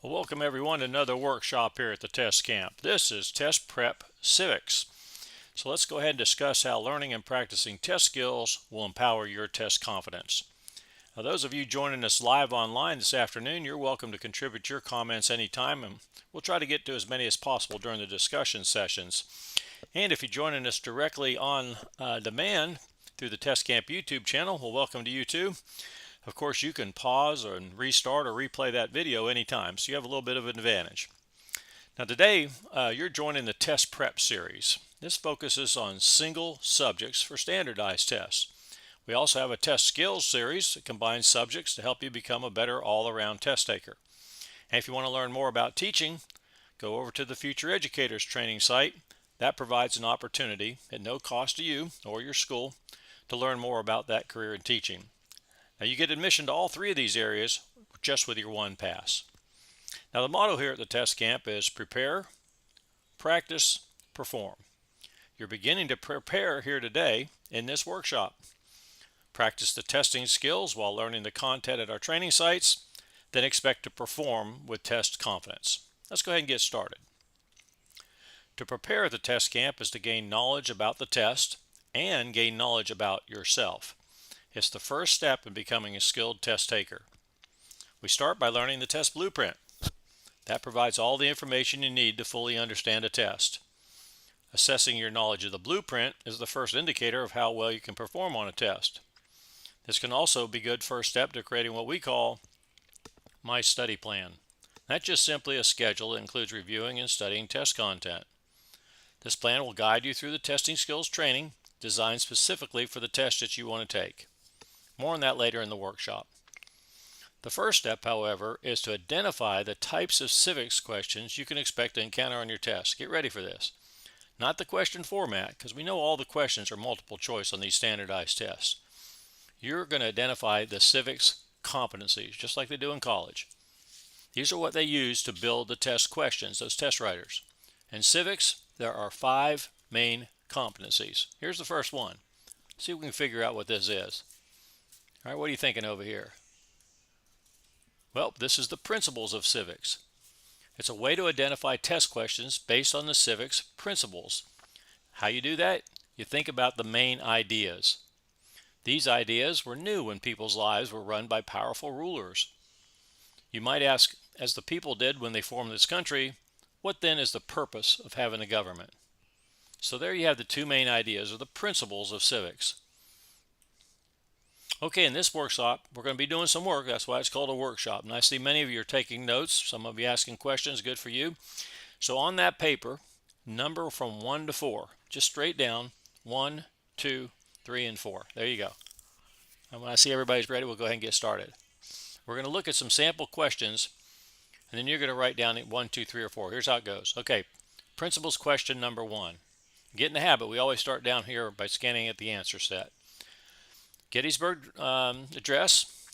Well, welcome everyone to another workshop here at the test camp. This is Test Prep Civics. So let's go ahead and discuss how learning and practicing test skills will empower your test confidence. Now, those of you joining us live online this afternoon, you're welcome to contribute your comments anytime, and we'll try to get to as many as possible during the discussion sessions. And if you're joining us directly on demand through the Test Camp YouTube channel, well, welcome to you too. Of course, you can pause or restart or replay that video anytime, so you have a little bit of an advantage. Now today, you're joining the Test Prep series. This focuses on single subjects for standardized tests. We also have a Test Skills series that combines subjects to help you become a better all-around test taker. And if you want to learn more about teaching, go over to the Future Educators training site. That provides an opportunity at no cost to you or your school to learn more about that career in teaching. Now you get admission to all three of these areas just with your one pass. Now the motto here at the test camp is prepare, practice, perform. You're beginning to prepare here today in this workshop. Practice the testing skills while learning the content at our training sites, then expect to perform with test confidence. Let's go ahead and get started. To prepare at the test camp is to gain knowledge about the test and gain knowledge about yourself. It's the first step in becoming a skilled test taker. We start by learning the test blueprint. That provides all the information you need to fully understand a test. Assessing your knowledge of the blueprint is the first indicator of how well you can perform on a test. This can also be a good first step to creating what we call my study plan. That's just simply a schedule that includes reviewing and studying test content. This plan will guide you through the testing skills training designed specifically for the test that you want to take. More on that later in the workshop. The first step, however, is to identify the types of civics questions you can expect to encounter on your test. Get ready for this. Not the question format, because we know all the questions are multiple choice on these standardized tests. You're going to identify the civics competencies, just like they do in college. These are what they use to build the test questions, those test writers. In civics, there are 5 main competencies. Here's the first one. See if we can figure out what this is. All right, what are you thinking over here? Well, this is the principles of civics. It's a way to identify test questions based on the civics principles. How you do that? You think about the main ideas. These ideas were new when people's lives were run by powerful rulers. You might ask, as the people did when they formed this country, what then is the purpose of having a government? So there you have the 2 main ideas, or the principles of civics. Okay, in this workshop, we're going to be doing some work. That's why it's called a workshop. And I see many of you are taking notes. Some of you asking questions. Good for you. So on that paper, number from 1 to 4. Just straight down. 1, 2, 3, and 4. There you go. And when I see everybody's ready, we'll go ahead and get started. We're going to look at some sample questions, and then you're going to write down 1, 2, 3, or 4. Here's how it goes. Okay, principles question number 1. Get in the habit. We always start down here by scanning at the answer set. Gettysburg Address,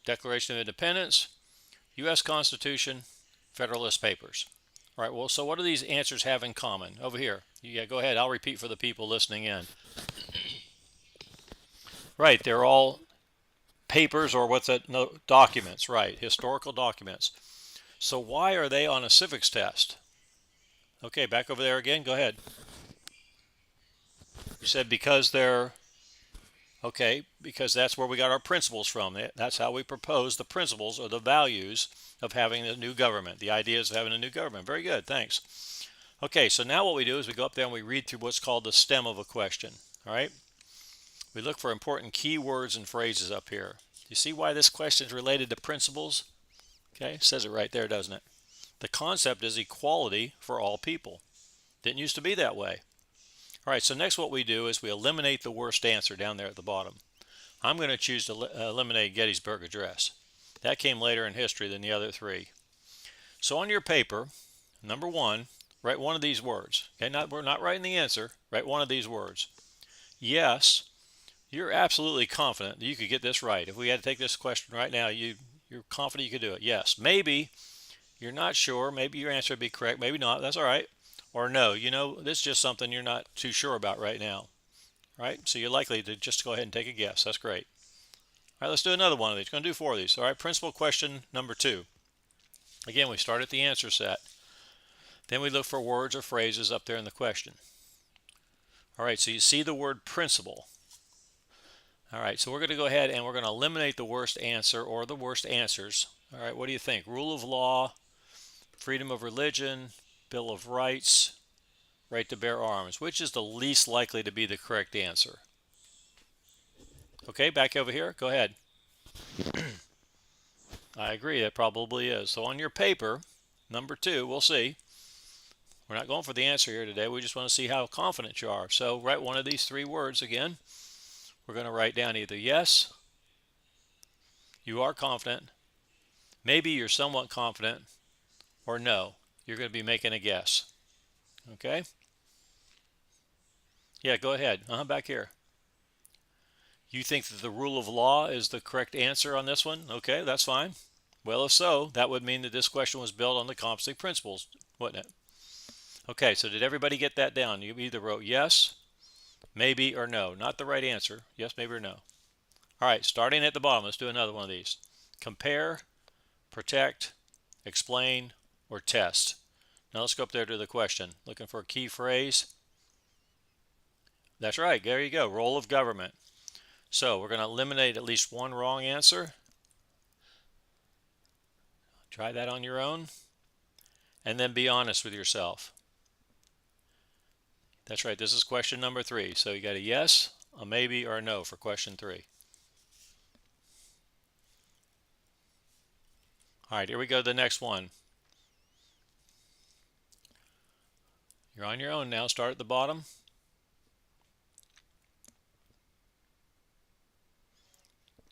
Declaration of Independence, U.S. Constitution, Federalist Papers. All right, well, so what do these answers have in common? Over here. Yeah, go ahead. I'll repeat for the people listening in. Right, they're all papers, or what's that? No, documents, right, historical documents. So why are they on a civics test? Okay, back over there again. Go ahead. You said because they're... Okay, because that's where we got our principles from. That's how we propose the principles or the values of having a new government, the ideas of having a new government. Very good, thanks. Okay, so now what we do is we go up there and we read through what's called the stem of a question. All right, we look for important key words and phrases up here. You see why this question is related to principles? Okay, it says it right there, doesn't it? The concept is equality for all people. Didn't used to be that way. All right, so next what we do is we eliminate the worst answer down there at the bottom. I'm going to choose to eliminate Gettysburg Address. That came later in history than the other 3. So on your paper, number 1, write one of these words. Okay, we're not writing the answer. Write one of these words. Yes, you're absolutely confident that you could get this right. If we had to take this question right now, you're confident you could do it. Yes. Maybe you're not sure. Maybe your answer would be correct. Maybe not. That's all right. Or no, this is just something you're not too sure about right now. Right? So you're likely to just go ahead and take a guess. That's great. All right, let's do another one of these. Going to do 4 of these. All right, principal question number 2. Again, we start at the answer set. Then we look for words or phrases up there in the question. All right, so you see the word principle. All right, so we're going to go ahead and we're going to eliminate the worst answer or the worst answers. All right, what do you think? Rule of law, freedom of religion, Bill of Rights, right to bear arms. Which is the least likely to be the correct answer? Okay, back over here. Go ahead. I agree, that probably is. So on your paper, number 2, we'll see. We're not going for the answer here today. We just want to see how confident you are. So write one of these 3 words again. We're going to write down either yes, you are confident, maybe you're somewhat confident, or no, you're going to be making a guess. Okay? Yeah, go ahead. Back here. You think that the rule of law is the correct answer on this one? Okay, that's fine. Well, if so, that would mean that this question was built on the competency principles, wouldn't it? Okay, so did everybody get that down? You either wrote yes, maybe, or no. Not the right answer. Yes, maybe, or no. All right, starting at the bottom, let's do another one of these. Compare, protect, explain, or test. Now let's go up there to the question. Looking for a key phrase. That's right, there you go, role of government. So we're going to eliminate at least one wrong answer. Try that on your own. And then be honest with yourself. That's right, this is question number 3. So you got a yes, a maybe, or a no for question 3. All right, here we go to the next one. You're on your own now. Start at the bottom.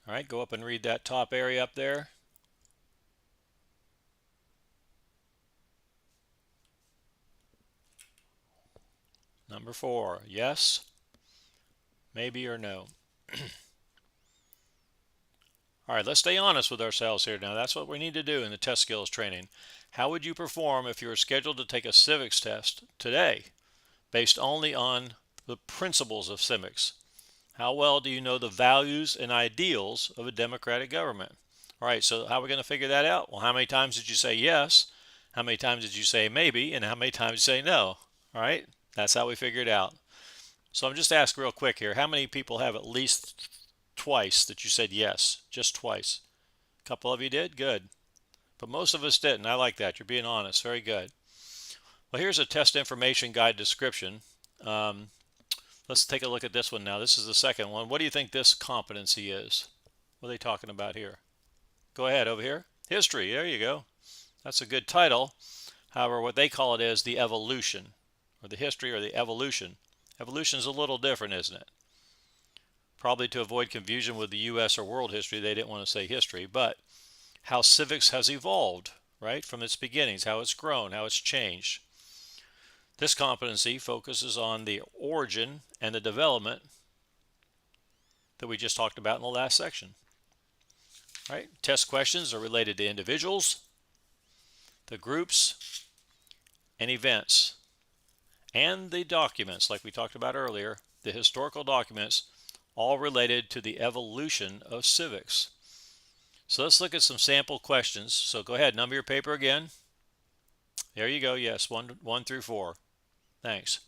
All right, go up and read that top area up there. Number 4, yes, maybe, or no. All right, let's stay honest with ourselves here now. That's what we need to do in the test skills training. How would you perform if you were scheduled to take a civics test today based only on the principles of civics? How well do you know the values and ideals of a democratic government? All right, so how are we going to figure that out? Well, how many times did you say yes? How many times did you say maybe? And how many times did you say no? All right, that's how we figure it out. So I'm just asking real quick here, how many people have at least twice that you said yes? Just twice. A couple of you did? Good. But most of us didn't. I like that. You're being honest. Very good. Well, here's a test information guide description. Let's take a look at this one now. This is the second one. What do you think this competency is? What are they talking about here? Go ahead, over here. History. There you go. That's a good title. However, what they call it is the evolution, or the history, or the evolution. Evolution is a little different, isn't it? Probably to avoid confusion with the U.S. or world history, they didn't want to say history, but how civics has evolved, right, from its beginnings, how it's grown, how it's changed. This competency focuses on the origin and the development that we just talked about in the last section. All right, test questions are related to individuals, the groups, and events, and the documents, like we talked about earlier, the historical documents, all related to the evolution of civics. So let's look at some sample questions. So go ahead, number your paper again. There you go, yes, 1 through 4. Thanks.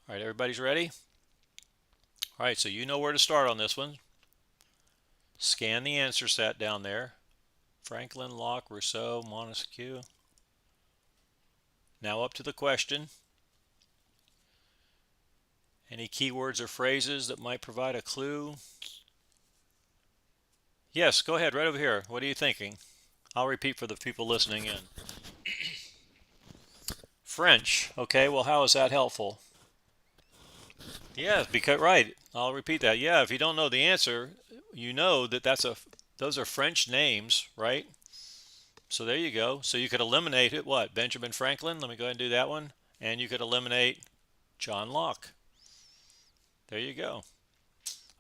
All right, everybody's ready? All right, so you know where to start on this one. Scan the answer set down there. Franklin, Locke, Rousseau, Montesquieu. Now up to the question. Any keywords or phrases that might provide a clue? Yes, go ahead, right over here. What are you thinking? I'll repeat for the people listening in. French. Okay, well, how is that helpful? Yeah, because right. I'll repeat that. Yeah, if you don't know the answer, you know that those are French names, right? So there you go. So you could eliminate it. What? Benjamin Franklin. Let me go ahead and do that one. And you could eliminate John Locke. There you go.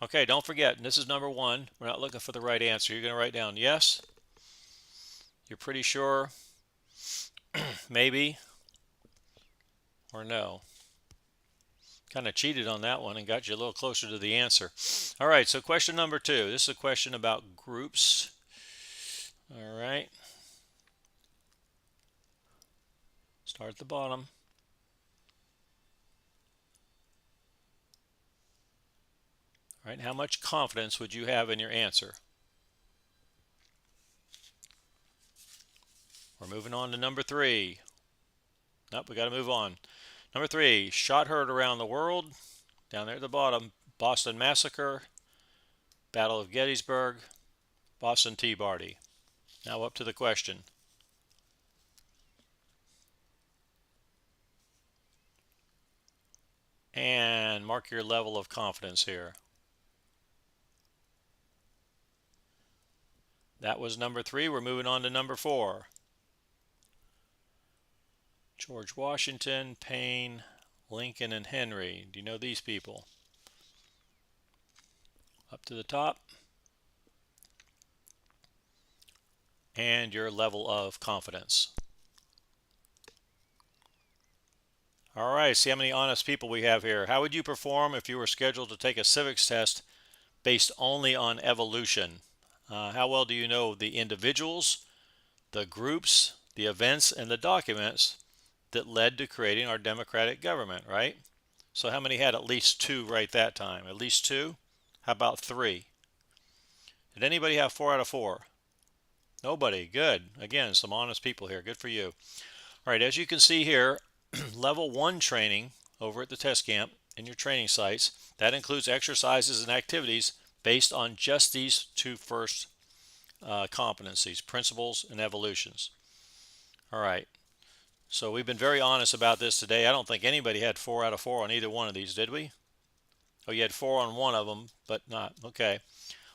Okay, don't forget, this is number 1. We're not looking for the right answer. You're going to write down yes. You're pretty sure. Maybe. Or no. Kind of cheated on that one and got you a little closer to the answer. All right, so question number 2. This is a question about groups. All right. Start at the bottom. All right, how much confidence would you have in your answer? We're moving on to number 3. Nope, we got to move on. Number 3, shot heard around the world. Down there at the bottom, Boston Massacre, Battle of Gettysburg, Boston Tea Party. Now up to the question. And mark your level of confidence here. That was number 3. We're moving on to number 4. George Washington, Payne, Lincoln, and Henry. Do you know these people? Up to the top. And your level of confidence. All right, see how many honest people we have here. How would you perform if you were scheduled to take a civics test based only on evolution? How well do you know the individuals, the groups, the events, and the documents that led to creating our democratic government, right? So how many had at least 2 right that time? At least 2? How about 3? Did anybody have 4 out of 4? Nobody. Good. Again, some honest people here. Good for you. All right, as you can see here, level 1 training over at the test camp in your training sites, that includes exercises and activities based on just these 2 first competencies, principles and evolutions. All right, so we've been very honest about this today. I don't think anybody had 4 out of 4 on either one of these, did we? Oh, you had 4 on one of them, but not. Okay.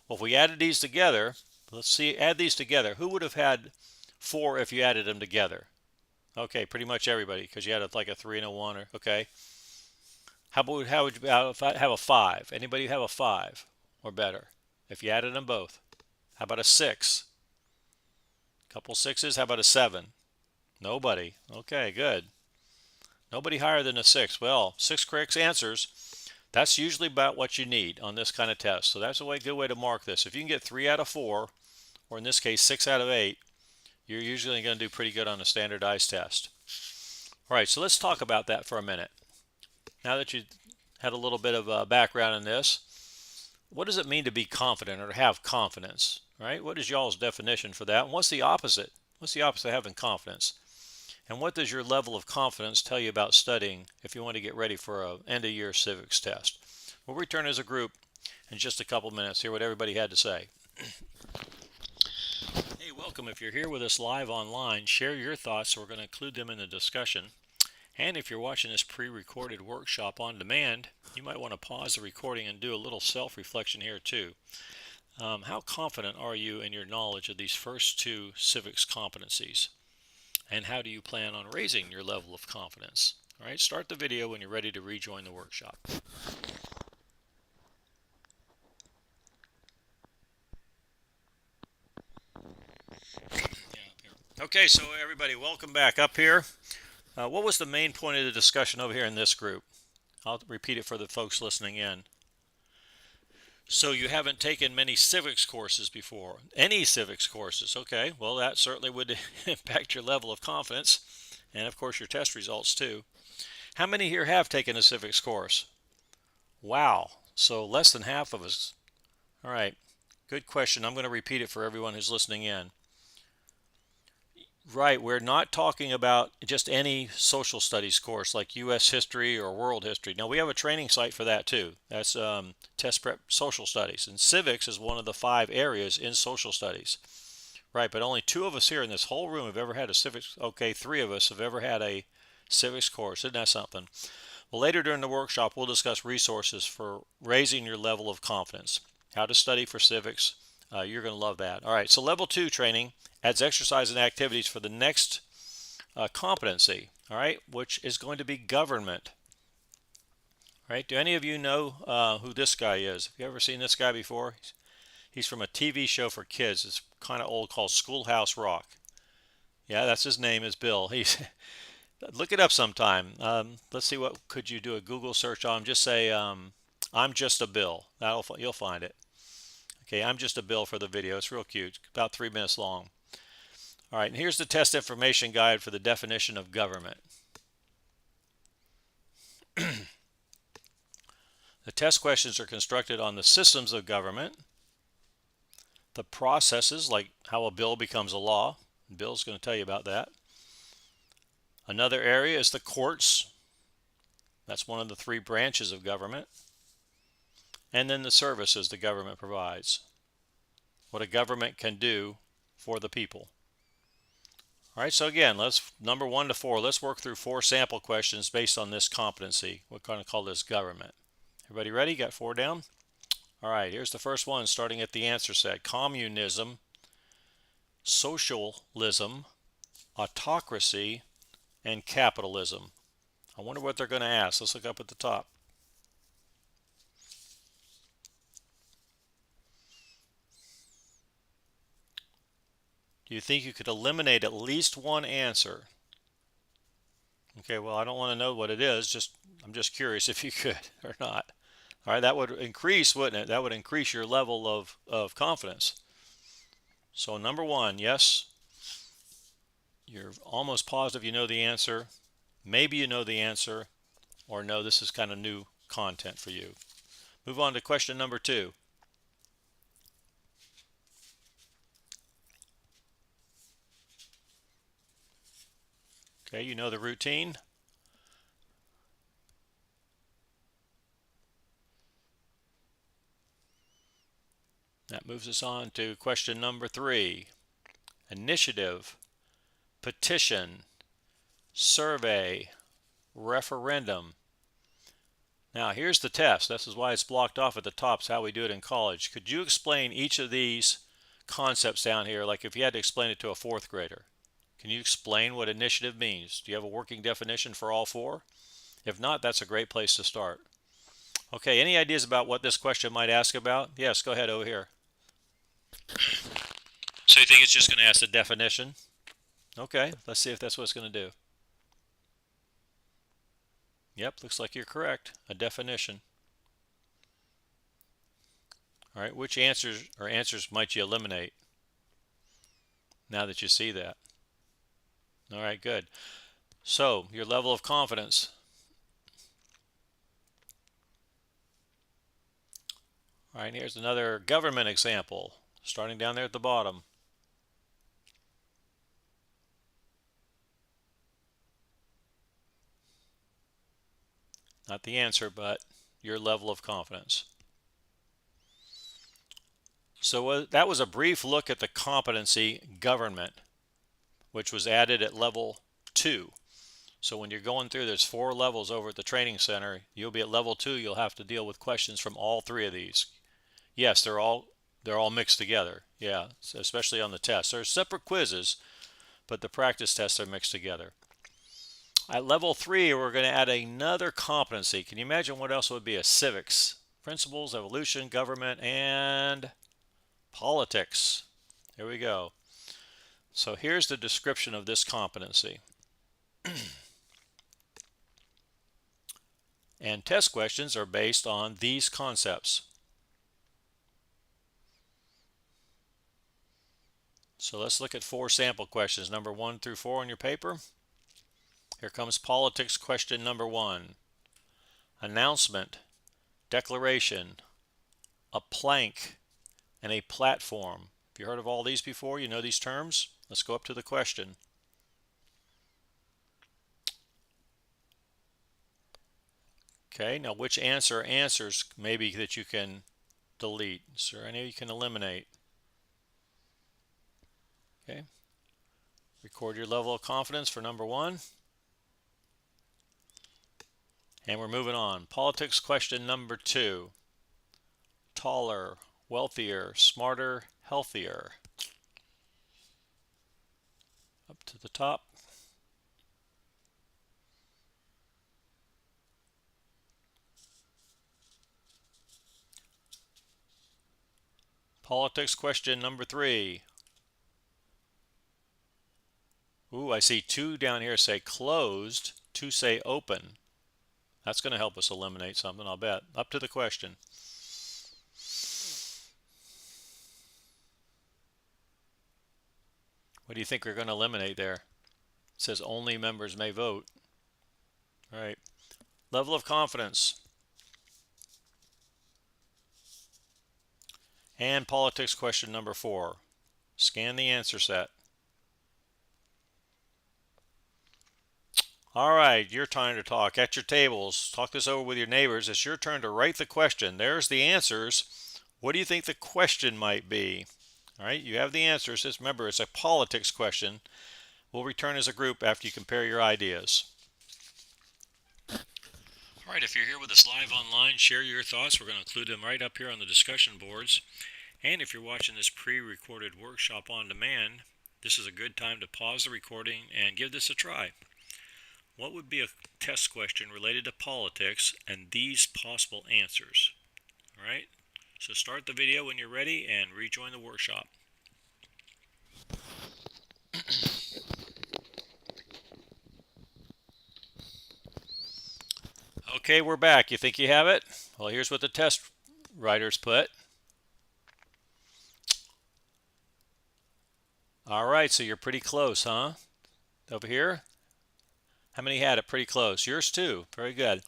Well, if we added these together, let's see, add these together. Who would have had 4 if you added them together? Okay, pretty much everybody, because you had like a 3 and a 1. Okay. How would you have a 5? Anybody have a 5 or better if you added them both? How about a 6? Couple 6s. How about a 7? Nobody. Okay, good. Nobody higher than a 6. Well, 6 correct answers. That's usually about what you need on this kind of test. So that's a good way to mark this. If you can get 3 out of 4, or in this case 6 out of 8, you're usually going to do pretty good on a standardized test. All right, so let's talk about that for a minute. Now that you had a little bit of background in this, what does it mean to be confident or to have confidence? Right? What is y'all's definition for that? And what's the opposite? What's the opposite of having confidence? And what does your level of confidence tell you about studying if you want to get ready for an end-of-year civics test? We'll return as a group in just a couple minutes, hear what everybody had to say. Hey, welcome. If you're here with us live online, share your thoughts. We're going to include them in the discussion. And if you're watching this pre-recorded workshop on demand, you might want to pause the recording and do a little self-reflection here too. How confident are you in your knowledge of these first 2 civics competencies? And how do you plan on raising your level of confidence? All right, start the video when you're ready to rejoin the workshop. Okay, so everybody, welcome back up here. What was the main point of the discussion over here in this group? I'll repeat it for the folks listening in. So you haven't taken many civics courses before. Any civics courses. Okay, well that certainly would impact your level of confidence and of course your test results too. How many here have taken a civics course? Wow, so less than half of us. All right, good question. I'm going to repeat it for everyone who's listening in. Right, we're not talking about just any social studies course like U.S. history or world history. Now, we have a training site for that too. That's Test Prep Social Studies. And civics is one of the 5 areas in social studies. Right, but only 2 of us here in this whole room have ever had a civics. Okay, 3 of us have ever had a civics course. Isn't that something? Well, later during the workshop, we'll discuss resources for raising your level of confidence. How to study for civics. You're going to love that. All right, so level 2 training adds exercise and activities for the next competency, all right, which is going to be government. All right, do any of you know who this guy is? Have you ever seen this guy before? He's from a TV show for kids. It's kind of old, called Schoolhouse Rock. Yeah, that's his name is Bill. He's look it up sometime. Let's see, what could you do a Google search on? Just say I'm just a Bill. You'll find it. Okay, I'm just a Bill for the video. It's real cute. About 3 minutes long. All right, and here's the test information guide for the definition of government. The test questions are constructed on the systems of government, the processes, like how a bill becomes a law. Bill's going to tell you about that. Another area is the courts. That's one of the three branches of government. And then the services the government provides. What a government can do for the people. All right, so again, let's number 1 to 4. Let's work through 4 sample questions based on this competency. We're going to call this government. Everybody ready? Got 4 down? All right, here's the first one starting at the answer set. Communism, socialism, autocracy, and capitalism. I wonder what they're going to ask. Let's look up at the top. Do you think you could eliminate at least one answer? Okay, well, I don't want to know what it is. I'm just curious if you could or not. All right, that would increase, wouldn't it? That would increase your level of confidence. So number 1, yes, you're almost positive you know the answer. Maybe you know the answer, or no, this is kind of new content for you. Move on to question number 2. Okay, you know the routine. That moves us on to question number 3. Initiative, petition, survey, referendum. Now here's the test. This is why it's blocked off at the top. It's how we do it in college. Could you explain each of these concepts down here, like if you had to explain it to a 4th grader? Can you explain what initiative means? Do you have a working definition for all 4? If not, that's a great place to start. Okay, any ideas about what this question might ask about? Yes, go ahead over here. So you think it's just going to ask the definition? Okay, let's see if that's what it's going to do. Yep, looks like you're correct. A definition. All right, which answers might you eliminate now that you see that? All right, good. So your level of confidence. All right, here's another government example, starting down there at the bottom. Not the answer, but your level of confidence. So that was a brief look at the competency government, which was added at level 2. So when you're going through, there's 4 levels over at the training center. You'll be at level 2. You'll have to deal with questions from all 3 of these. Yes, they're all mixed together. Yeah, especially on the test. There's separate quizzes, but the practice tests are mixed together. At level 3, we're going to add another competency. Can you imagine what else would be a civics? Principles, evolution, government, and politics. Here we go. So here's the description of this competency. And test questions are based on these concepts. So let's look at 4 sample questions, number 1 through 4 on your paper. Here comes politics question number 1. Announcement, declaration, a plank, and a platform. Have you heard of all these before? You know these terms? Let's go up to the question. Okay, now which answers maybe that you can delete? Is there any you can eliminate? Okay. Record your level of confidence for number 1. And we're moving on. Politics question number 2. Taller, wealthier, smarter, healthier. Up to the top. Politics question number 3. Ooh, I see 2 down here say closed, 2 say open. That's going to help us eliminate something, I'll bet. Up to the question. What do you think we're going to eliminate there? It says only members may vote. All right. Level of confidence. And politics question number 4. Scan the answer set. All right, your time to talk. At your tables, talk this over with your neighbors. It's your turn to write the question. There's the answers. What do you think the question might be? All right, you have the answers. Just remember, it's a politics question. We'll return as a group after you compare your ideas. All right, if you're here with us live online, share your thoughts. We're going to include them right up here on the discussion boards. And if you're watching this pre-recorded workshop on demand, this is a good time to pause the recording and give this a try. What would be a test question related to politics and these possible answers? All right, so start the video when you're ready and rejoin the workshop. Okay, we're back. You think you have it? Well, here's what the test writers put. All right, so you're pretty close, huh? Over here? How many had it pretty close? Yours too. Very good.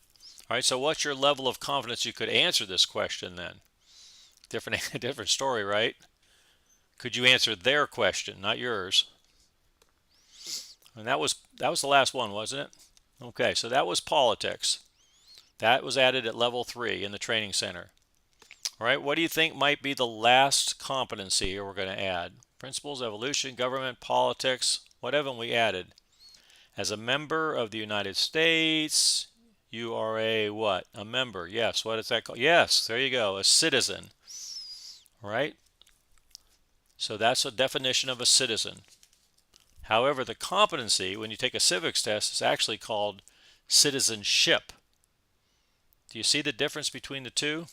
All right, so what's your level of confidence you could answer this question then? Different story, right? Could you answer their question, not yours? And that was the last one, wasn't it? Okay, so that was politics. That was added at level 3 in the training center. All right, what do you think might be the last competency we're going to add? Principles, evolution, government, politics. What haven't we added? As a member of the United States, you are a what? A member. Yes, what is that called? Yes, there you go, a citizen. All right? So that's a definition of a citizen. However, the competency, when you take a civics test, is actually called citizenship. Do you see the difference between the two?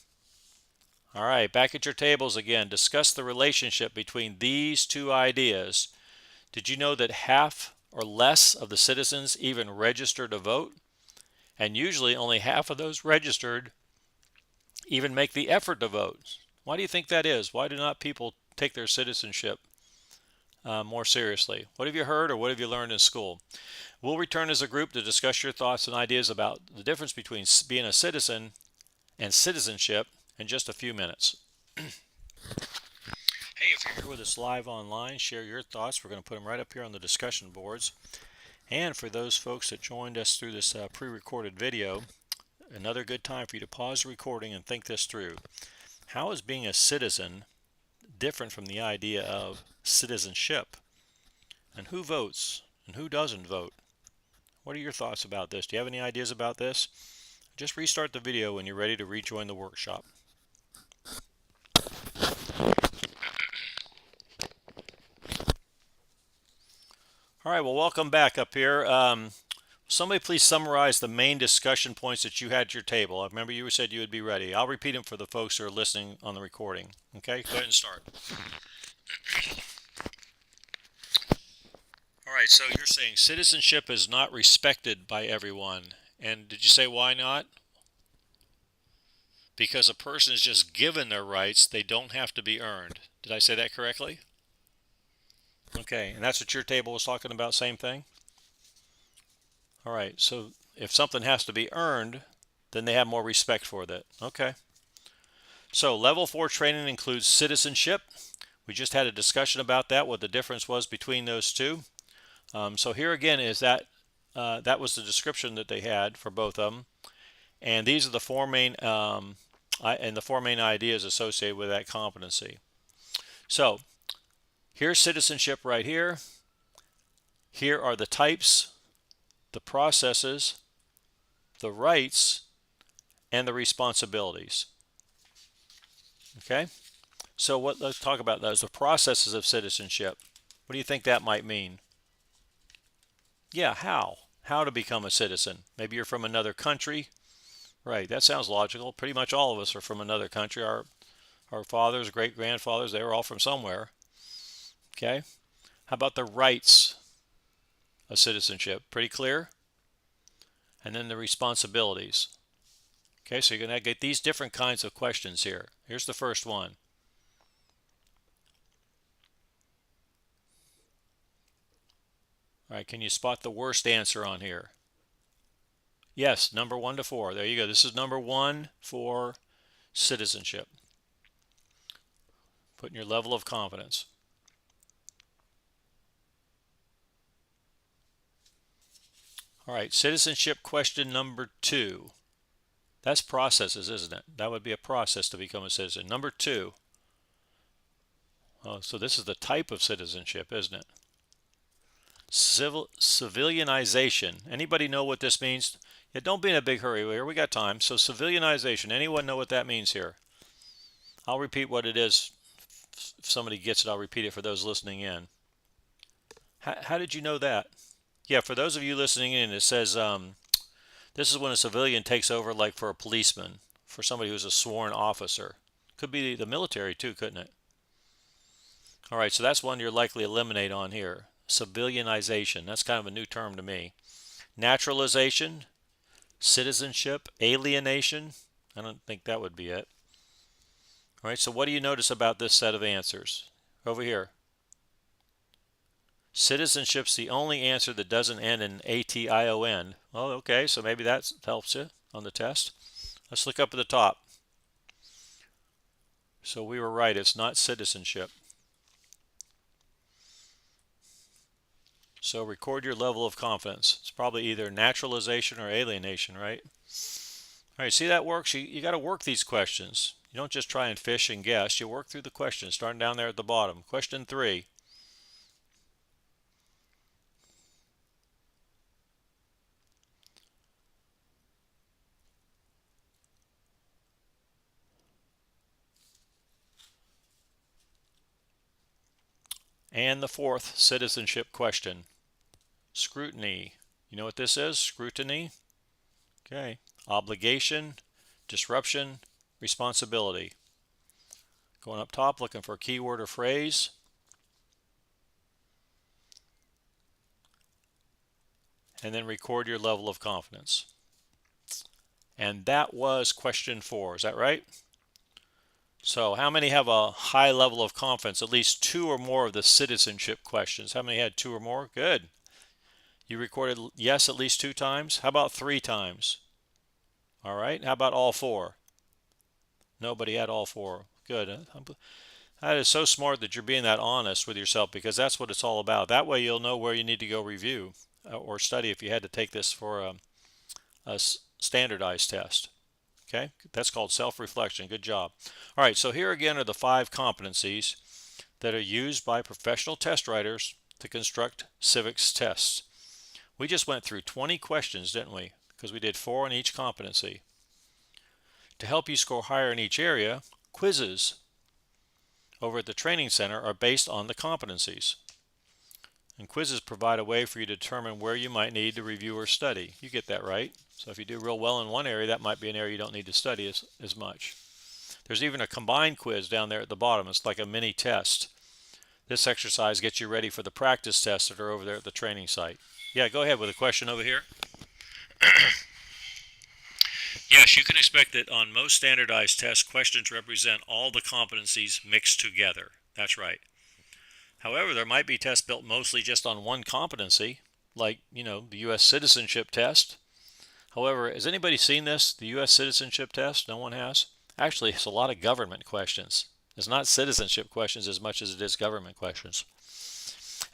All right, back at your tables again. Discuss the relationship between these two ideas. Did you know that half or less of the citizens even register to vote? And usually only half of those registered even make the effort to vote. Why do you think that is? Why do not people take their citizenship more seriously? What have you heard or what have you learned in school? We'll return as a group to discuss your thoughts and ideas about the difference between being a citizen and citizenship in just a few minutes. Hey, if you're here with us live online, share your thoughts. We're going to put them right up here on the discussion boards. And for those folks that joined us through this pre-recorded video, another good time for you to pause the recording and think this through. How is being a citizen different from the idea of citizenship? And who votes and who doesn't vote? What are your thoughts about this? Do you have any ideas about this? Just restart the video when you're ready to rejoin the workshop. All right, well, welcome back up here. Somebody please summarize the main discussion points that you had at your table. I remember you said you would be ready. I'll repeat them for the folks who are listening on the recording. Okay, go ahead and start. All right, so you're saying citizenship is not respected by everyone. And did you say why not? Because a person is just given their rights, they don't have to be earned. Did I say that correctly? Okay, and that's what your table was talking about, same thing? All right, so if something has to be earned, then they have more respect for that. Okay. So level 4 training includes citizenship. We just had a discussion about that, what the difference was between those two. So here again is that was the description that they had for both of them. And these are the four main ideas associated with that competency. So here's citizenship right here. Here are the types, the processes, the rights, and the responsibilities. Okay? So let's talk about those. The processes of citizenship. What do you think that might mean? Yeah, how? How to become a citizen. Maybe you're from another country. Right, that sounds logical. Pretty much all of us are from another country. Our fathers, great-grandfathers, they were all from somewhere. Okay? How about the rights of citizenship? Pretty clear? And then the responsibilities. Okay, so you're going to get these different kinds of questions here. Here's the first one. All right, can you spot the worst answer on here? Yes, number 1 to 4. There you go. This is number 1 for citizenship. Put in your level of confidence. All right, citizenship question number 2. That's processes, isn't it? That would be a process to become a citizen. Number 2. Oh, so this is the type of citizenship, isn't it? Civilianization. Anybody know what this means? Yeah, don't be in a big hurry here. We got time. So civilianization. Anyone know what that means here? I'll repeat what it is. If somebody gets it, I'll repeat it for those listening in. How did you know that? Yeah, for those of you listening in, it says this is when a civilian takes over, like for a policeman, for somebody who's a sworn officer. Could be the military too, couldn't it? All right, so that's one you're likely to eliminate on here. Civilianization. That's kind of a new term to me. Naturalization, citizenship, alienation. I don't think that would be it. All right, so what do you notice about this set of answers? Over here. Citizenship's the only answer that doesn't end in A-T-I-O-N. Well, okay, so maybe that helps you on the test. Let's look up at the top. So we were right, it's not citizenship. So record your level of confidence. It's probably either naturalization or alienation, right? All right, see that works? You got to work these questions. You don't just try and fish and guess. You work through the questions, starting down there at the bottom. Question 3. And the 4th citizenship question. Scrutiny. You know what this is? Scrutiny. Okay. Obligation, disruption, responsibility. Going up top, looking for a keyword or phrase. And then record your level of confidence. And that was question 4. Is that right? So how many have a high level of confidence? At least 2 or more of the citizenship questions. How many had 2 or more? Good. You recorded yes at least 2 times. How about 3 times? All right. How about all 4? Nobody had all 4. Good. That is so smart that you're being that honest with yourself, because that's what it's all about. That way you'll know where you need to go review or study if you had to take this for a standardized test. Okay, that's called self-reflection. Good job. All right, so here again are the 5 competencies that are used by professional test writers to construct civics tests. We just went through 20 questions, didn't we? Because we did 4 in each competency. To help you score higher in each area, quizzes over at the training center are based on the competencies. And quizzes provide a way for you to determine where you might need to review or study. You get that right. So if you do real well in one area, that might be an area you don't need to study as much. There's even a combined quiz down there at the bottom. It's like a mini test. This exercise gets you ready for the practice tests that are over there at the training site. Yeah, go ahead with a question over here. Yes, you can expect that on most standardized tests, questions represent all the competencies mixed together. That's right. However, there might be tests built mostly just on one competency, like, the U.S. citizenship test. However, has anybody seen this, the U.S. citizenship test? No one has? Actually, it's a lot of government questions. It's not citizenship questions as much as it is government questions.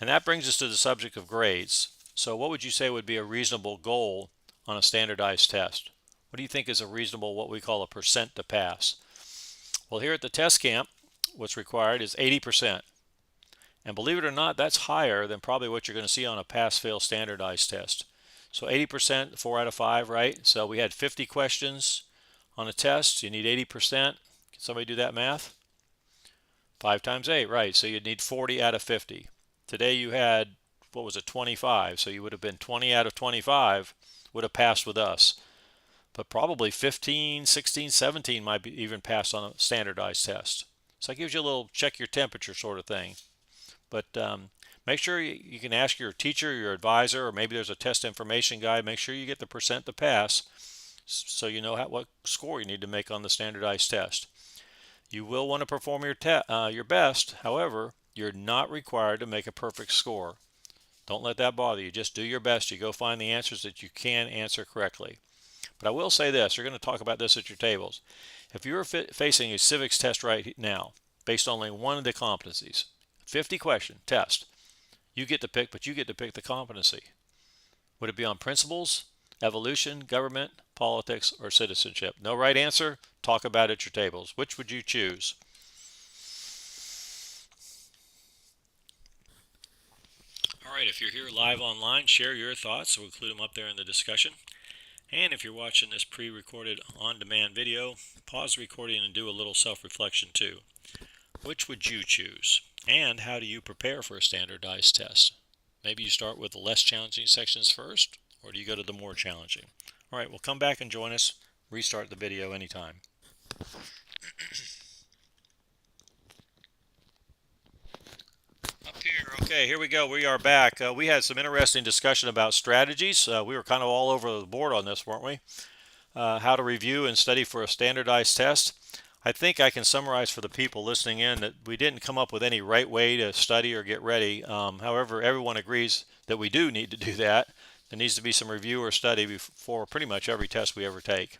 And that brings us to the subject of grades. So what would you say would be a reasonable goal on a standardized test? What do you think is a reasonable, what we call a percent to pass? Well, here at the test camp, what's required is 80%. And believe it or not, that's higher than probably what you're going to see on a pass-fail standardized test. So 80%, 4 out of 5, right? So we had 50 questions on a test. You need 80%. Can somebody do that math? 5 times 8, right? So you'd need 40 out of 50. Today you had, 25. So you would have been 20 out of 25 would have passed with us. But probably 15, 16, 17 might be even passed on a standardized test. So that gives you a little check your temperature sort of thing. But make sure you can ask your teacher, your advisor, or maybe there's a test information guide. Make sure you get the percent to pass so you know what score you need to make on the standardized test. You will want to perform your best. However, you're not required to make a perfect score. Don't let that bother you. Just do your best. You go find the answers that you can answer correctly. But I will say this, you're going to talk about this at your tables. If you're facing a civics test right now, based on only one of the competencies, 50 question test, you get to pick, but you get to pick the competency. Would it be on principles, evolution, government, politics, or citizenship? No right answer. Talk about it at your tables. Which would you choose? All right, if you're here live online, share your thoughts. We'll include them up there in the discussion. And if you're watching this pre-recorded on-demand video, pause the recording and do a little self-reflection too. Which would you choose? And how do you prepare for a standardized test? Maybe you start with the less challenging sections first, or do you go to the more challenging? All right, well, come back and join us. Restart the video anytime. Up here, okay, here we go. We are back. We had some interesting discussion about strategies. We were kind of all over the board on this, weren't we? How to review and study for a standardized test. I think I can summarize for the people listening in that we didn't come up with any right way to study or get ready. However, everyone agrees that we do need to do that. There needs to be some review or study before pretty much every test we ever take.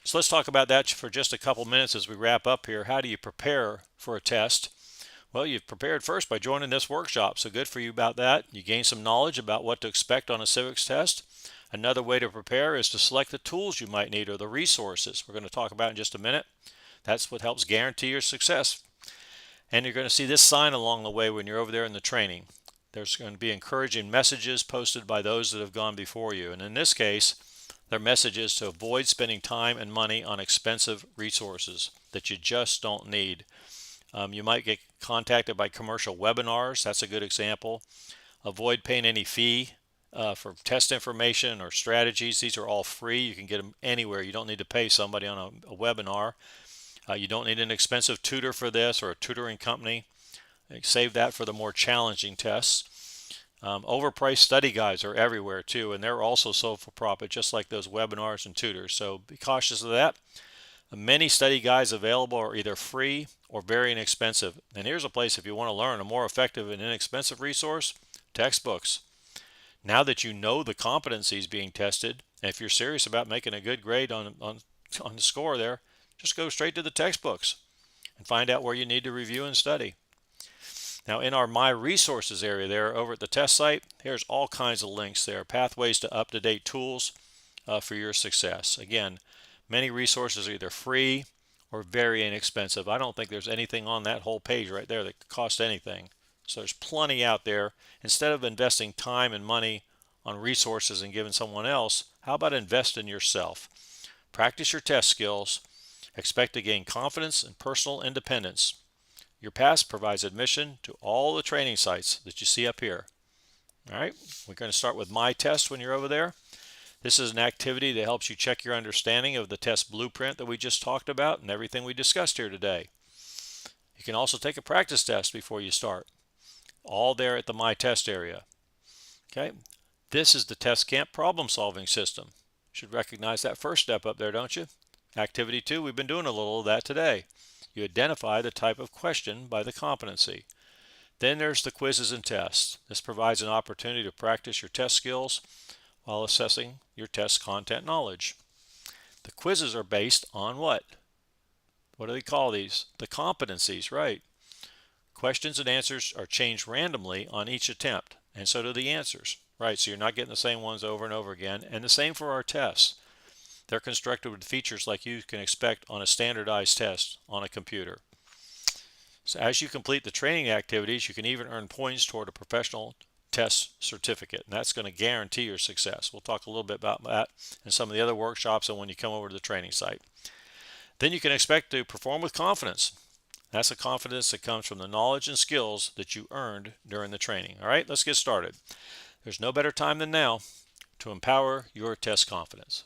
So let's talk about that for just a couple minutes as we wrap up here. How do you prepare for a test? Well, you've prepared first by joining this workshop, so good for you about that. You gain some knowledge about what to expect on a civics test. Another way to prepare is to select the tools you might need or the resources we're going to talk about in just a minute. That's what helps guarantee your success. And you're going to see this sign along the way when you're over there in the training. There's going to be encouraging messages posted by those that have gone before you. And in this case, they're messages to avoid spending time and money on expensive resources that you just don't need. You might get contacted by commercial webinars. That's a good example. Avoid paying any fee for test information or strategies. These are all free. You can get them anywhere. You don't need to pay somebody on a webinar. You don't need an expensive tutor for this or a tutoring company. Save that for the more challenging tests. Overpriced study guides are everywhere too, and they're also sold for profit just like those webinars and tutors. So be cautious of that. Many study guides available are either free or very inexpensive. And here's a place if you want to learn a more effective and inexpensive resource, textbooks. Now that you know the competencies being tested, and if you're serious about making a good grade on the score there, just go straight to the textbooks and find out where you need to review and study. Now in our My Resources area there over at the test site, here's all kinds of links there, pathways to up-to-date tools for your success. Again, many resources are either free or very inexpensive. I don't think there's anything on that whole page right there that costs anything. So there's plenty out there. Instead of investing time and money on resources and giving someone else, how about invest in yourself? Practice your test skills. Expect to gain confidence and personal independence. Your pass provides admission to all the training sites that you see up here. All right, we're going to start with My Test when you're over there. This is an activity that helps you check your understanding of the test blueprint that we just talked about and everything we discussed here today. You can also take a practice test before you start. All there at the My Test area. Okay, this is the test camp problem solving system. You should recognize that first step up there, don't you? Activity 2, we've been doing a little of that today. You identify the type of question by the competency. Then there's the quizzes and tests. This provides an opportunity to practice your test skills while assessing your test content knowledge. The quizzes are based on what? What do they call these? The competencies, right? Questions and answers are changed randomly on each attempt, and so do the answers, right? So you're not getting the same ones over and over again, and the same for our tests. They're constructed with features like you can expect on a standardized test on a computer. So as you complete the training activities, you can even earn points toward a professional test certificate, and that's going to guarantee your success. We'll talk a little bit about that in some of the other workshops and when you come over to the training site. Then you can expect to perform with confidence. That's a confidence that comes from the knowledge and skills that you earned during the training. All right, let's get started. There's no better time than now to empower your test confidence.